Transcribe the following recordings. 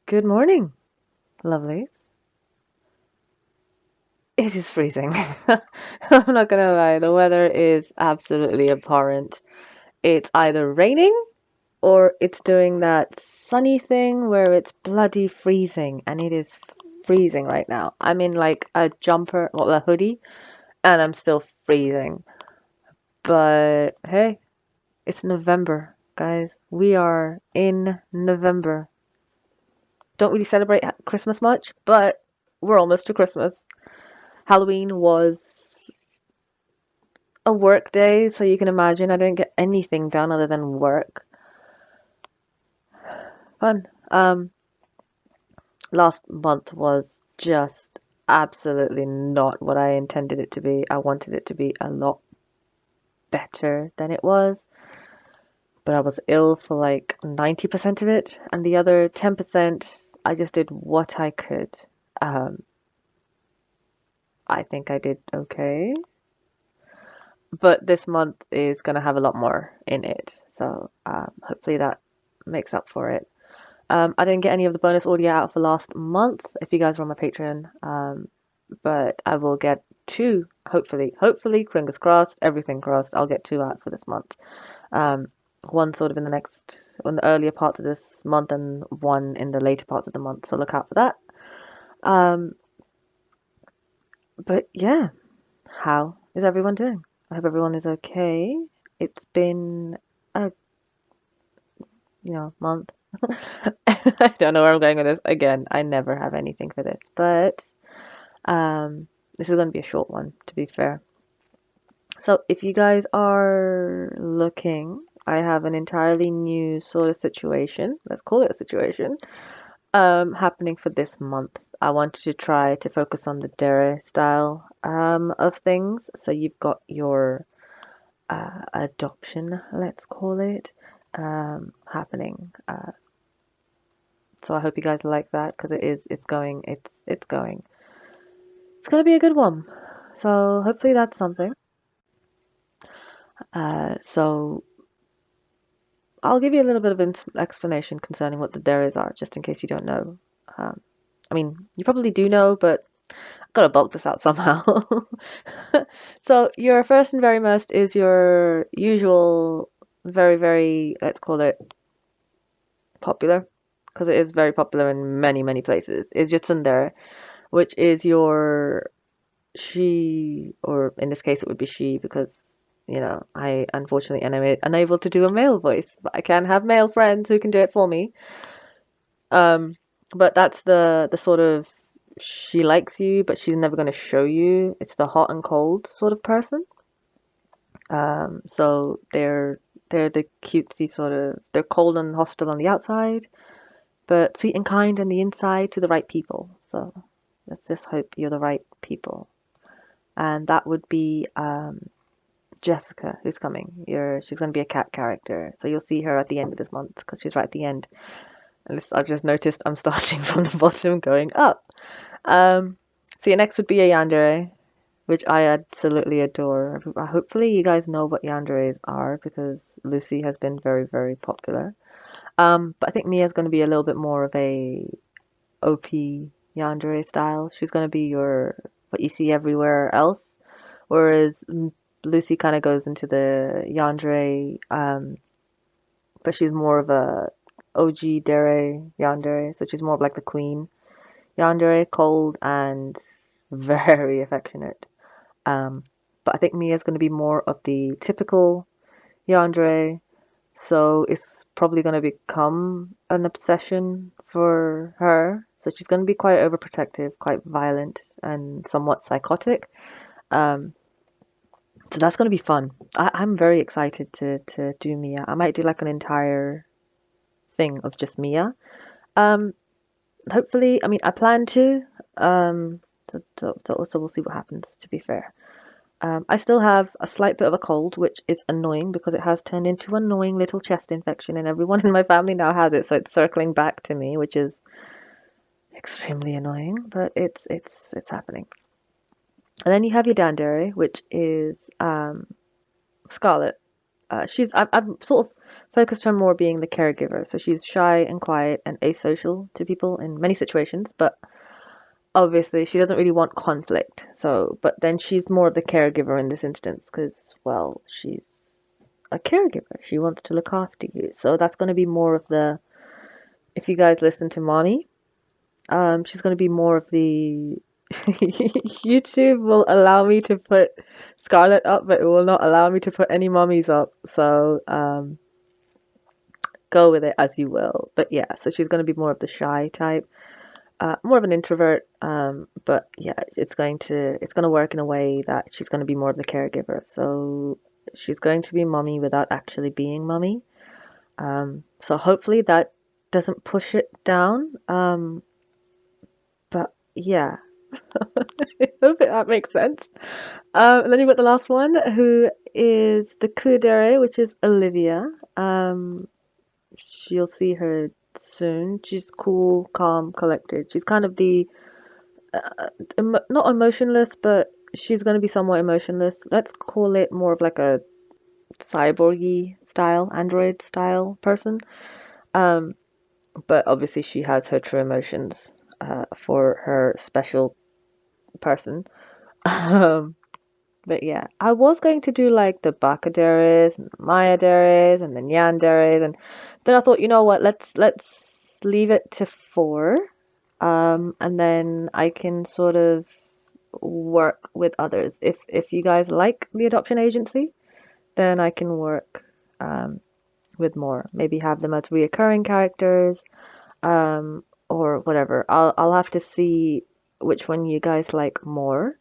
Good morning, lovely. It is freezing. I'm not gonna lie, the weather is absolutely abhorrent. It's either raining or it's doing that sunny thing where it's bloody freezing, and it is freezing right now. I'm in like a jumper, well, a hoodie, and I'm still freezing. But hey, it's November, guys. We are in November. Don't really celebrate Christmas much, but we're almost to Christmas. Halloween was a work day, so you can imagine I didn't get anything done other than work. Fun. Last month was just absolutely not what I intended it to be. I wanted it to be a lot better than it was, but I was ill for like 90% of it, and the other 10%, I just did what I could. Um, I think I did okay, but this month is going to have a lot more in it, so hopefully that makes up for it. I didn't get any of the bonus audio out for last month if you guys were on my Patreon, but I will get two, hopefully, fingers crossed, everything crossed, I'll get two out for this month. Um, one sort of in the earlier parts of this month and one in the later parts of the month, so look out for that. Um, but yeah, how is everyone doing? I hope everyone is okay. It's been a, month. I don't know where I'm going with this. Again, I never have anything for this, but this is going to be a short one, to be fair. So if you guys are looking, I have an entirely new sort of situation, let's call it a situation, happening for this month. I wanted to try to focus on the dere style of things. So you've got your adoption, let's call it, happening. So I hope you guys like that because it's going to be a good one. So hopefully that's something. So I'll give you a little bit of explanation concerning what the theres are, just in case you don't know. Um, I mean, you probably do know, but I've got to bulk this out somehow. So your first and very most is your usual, very, very, let's call it popular, because it is very popular in many, many places, is your tsundere, which is your she, or in this case it would be she because I unfortunately am unable to do a male voice, but I can have male friends who can do it for me. Um, but that's the sort of she likes you, but she's never going to show you. It's the hot and cold sort of person. So they're the cutesy sort of they're cold and hostile on the outside, but sweet and kind on the inside to the right people. So let's just hope you're the right people. And that would be Jessica, who's coming. She's going to be a cat character, so you'll see her at the end of this month because she's right at the end. And I've just noticed I'm starting from the bottom going up. So your next would be a yandere, which I absolutely adore. Hopefully you guys know what yanderes are because Lucy has been very, very popular. But I think Mia's going to be a little bit more of a OP yandere style. She's going to be your what you see everywhere else, whereas Lucy kind of goes into the yandere, but she's more of a OG dere yandere, so she's more of like the queen yandere, cold and very affectionate. Um, but I think Mia's going to be more of the typical yandere, so it's probably going to become an obsession for her. So she's going to be quite overprotective, quite violent, and somewhat psychotic. Um, so that's going to be fun. I'm very excited to do Mia. I might do like an entire thing of just Mia. Um, hopefully, I mean, I plan to. So we'll see what happens, to be fair. I still have a slight bit of a cold, which is annoying because it has turned into an annoying little chest infection, and everyone in my family now has it, so it's circling back to me, which is extremely annoying, but it's happening. And then you have your Dandere, which is Scarlet. I've sort of focused on more being the caregiver. So she's shy and quiet and asocial to people in many situations, but obviously she doesn't really want conflict. So, but then she's more of the caregiver in this instance because, well, she's a caregiver. She wants to look after you. So that's going to be more of the, if you guys listen to mommy, she's going to be more of the, YouTube will allow me to put Scarlett up, but it will not allow me to put any mummies up. So, go with it as you will. But yeah, so she's going to be more of the shy type, more of an introvert. But yeah, it's going to work in a way that she's going to be more of the caregiver. So she's going to be mummy without actually being mummy. So hopefully that doesn't push it down. But yeah, I hope that makes sense. And then you've got the last one, who is the Kudere, which is Olivia. She'll see her soon. She's cool, calm, collected. She's kind of the not emotionless, but she's going to be somewhat emotionless. Let's call it more of like a cyborgy style, android style person. Um, but obviously she has her true emotions for her special person. Um, but yeah, I was going to do like the Bakaderes and the Mayaderes and the Nyanderes, and then I thought, you know what, let's leave it to four. And then I can sort of work with others. If you guys like the adoption agency, then I can work with more. Maybe have them as reoccurring characters, or whatever. I'll have to see which one you guys like more,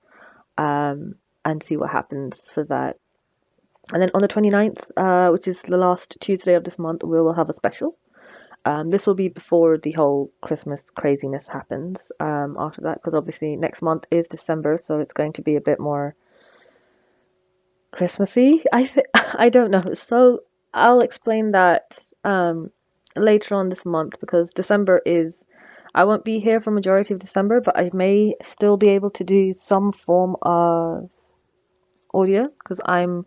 and see what happens for that. And then on the 29th, which is the last Tuesday of this month, we will have a special. This will be before the whole Christmas craziness happens, after that, because obviously next month is December, so it's going to be a bit more Christmassy. I don't know. So I'll explain that later on this month, because December is, I won't be here for majority of December, but I may still be able to do some form of audio because I'm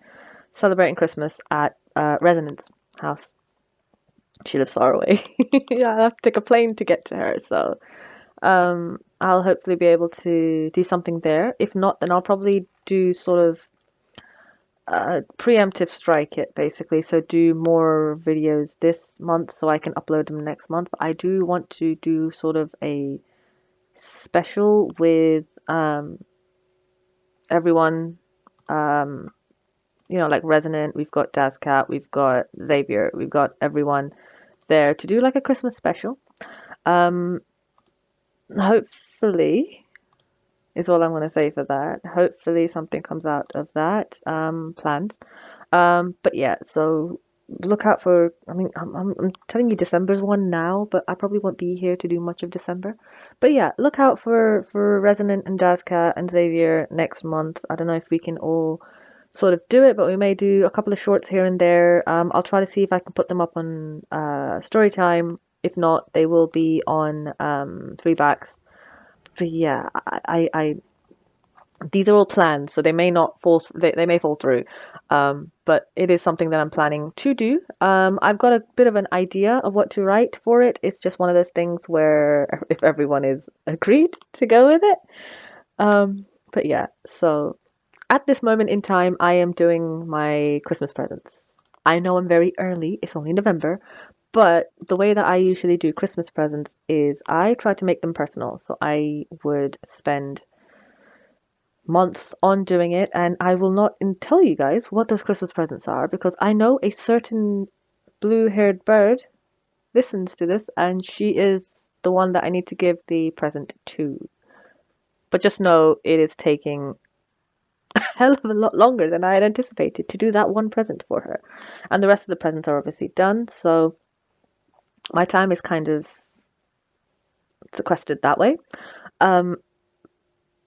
celebrating Christmas at Resonance house. She lives far away. Yeah, I have to take a plane to get to her. So I'll hopefully be able to do something there. If not, then I'll probably do sort of preemptive strike it basically. So do more videos this month so I can upload them next month. But I do want to do sort of a special with everyone. Um, like Resonant, we've got Dazcat, we've got Xavier, we've got everyone there to do like a Christmas special. Um, Hopefully is all I'm going to say for that. Hopefully something comes out of that, plans. But yeah, so look out for, I mean, I'm telling you December's one now, but I probably won't be here to do much of December. But yeah, look out for Resonant and Dazcat and Xavier next month. I don't know if we can all sort of do it, but we may do a couple of shorts here and there. I'll try to see if I can put them up on Storytime. If not, they will be on Three Backs. But yeah, I these are all plans, so they may not fall. They may fall through. But it is something that I'm planning to do. I've got a bit of an idea of what to write for it. It's just one of those things where if everyone is agreed to go with it. But yeah, so at this moment in time, I am doing my Christmas presents. I know I'm very early, it's only November, but the way that I usually do Christmas presents is I try to make them personal. So I would spend months on doing it, and I will not tell you guys what those Christmas presents are because I know a certain blue-haired bird listens to this, and she is the one that I need to give the present to. But just know it is taking hell of a lot longer than I had anticipated to do that one present for her. And the rest of the presents are obviously done, so my time is kind of sequestered that way. Um,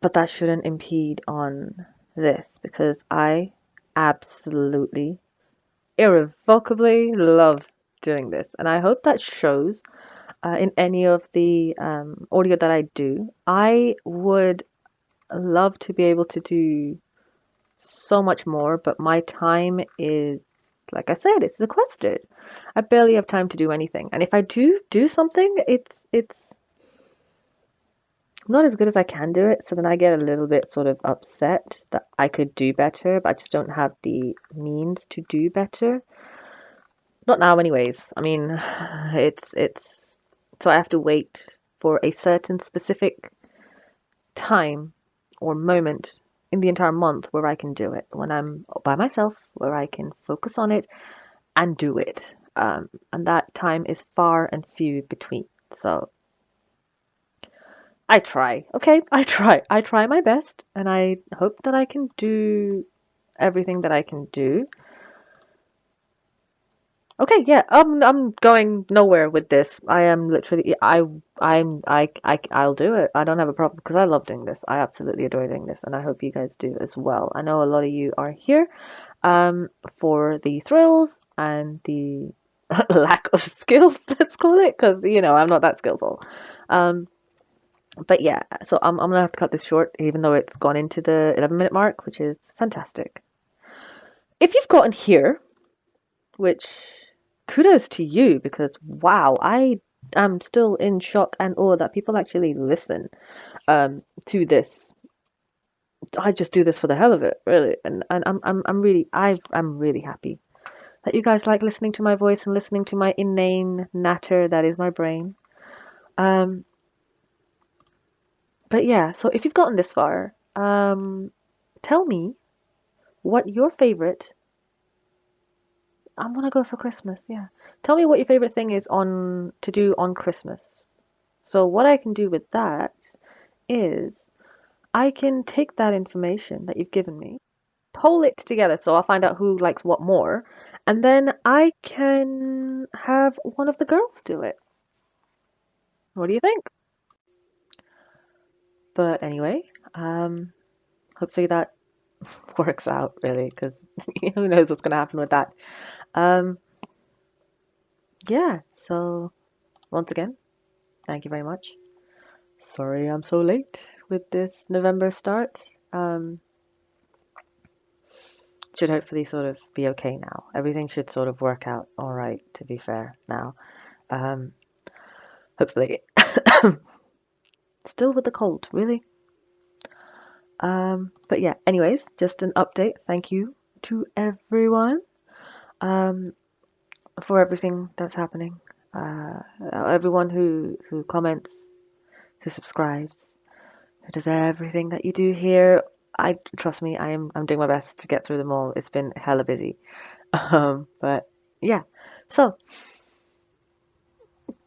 but that shouldn't impede on this because I absolutely, irrevocably love doing this. And I hope that shows in any of the audio that I do. I would love to be able to do so much more, but my time is Like I said, it's sequestered. I barely have time to do anything. And if I do something, it's not as good as I can do it. So then I get a little bit sort of upset that I could do better, but I just don't have the means to do better. Not now, anyways. I mean, it's so I have to wait for a certain specific time or moment in the entire month where I can do it. When I'm by myself, where I can focus on it and do it. And that time is far and few between. So I try. Okay, I try. I try my best, and I hope that I can do everything that I can do. Okay, yeah, I'm going nowhere with this. I am literally, I'll do it. I don't have a problem because I love doing this. I absolutely adore doing this, and I hope you guys do as well. I know a lot of you are here, for the thrills and the lack of skills, let's call it, because I'm not that skillful. Um, but yeah, so I'm gonna have to cut this short, even though it's gone into the 11-minute mark, which is fantastic. If you've gotten here, which kudos to you, because wow, I am still in shock and awe that people actually listen to this. I just do this for the hell of it, really, and I'm really happy that you guys like listening to my voice and listening to my inane natter that is my brain. Um, but yeah, so if you've gotten this far, tell me what your favorite. I'm gonna go for Christmas. Yeah, tell me what your favorite thing is on to do on Christmas. So what I can do with that is I can take that information that you've given me, pull it together so I'll find out who likes what more, and then I can have one of the girls do it. What do you think? But anyway, hopefully that works out really, because who knows what's going to happen with that. Um, yeah, so once again, thank you very much. Sorry I'm so late with this November start. Um, should hopefully sort of be okay now. Everything should sort of work out all right, to be fair now. Um, hopefully. Still with the cold, really. But yeah, anyways, just an update. Thank you to everyone um, for everything that's happening. Everyone who comments, who subscribes, who does everything that you do here. I trust me, I'm doing my best to get through them all. It's been hella busy. But yeah. So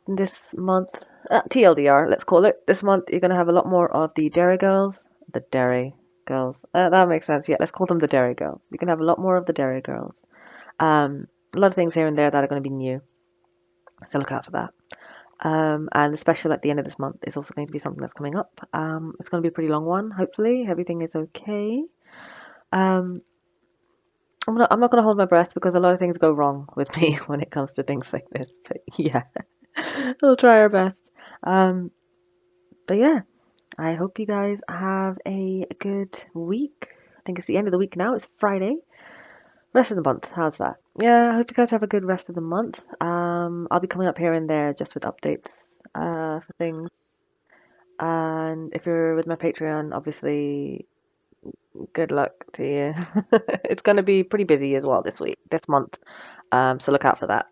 this month, TLDR, let's call it. This month you're gonna have a lot more of the Dairy Girls. The Dairy Girls. That makes sense. Yeah, let's call them the Dairy Girls. You can have a lot more of the Dairy Girls. A lot of things here and there that are going to be new. So look out for that. And the special at the end of this month is also going to be something that's coming up. It's going to be a pretty long one, hopefully. Everything is okay. Um, I'm not going to hold my breath because a lot of things go wrong with me when it comes to things like this. But yeah, we'll try our best. Um, but yeah, I hope you guys have a good week. I think it's the end of the week now. It's Friday. Rest of the month, how's that? Yeah, I hope you guys have a good rest of the month. I'll be coming up here and there just with updates for things. And if you're with my Patreon, obviously, good luck to you. It's going to be pretty busy as well this month. So look out for that.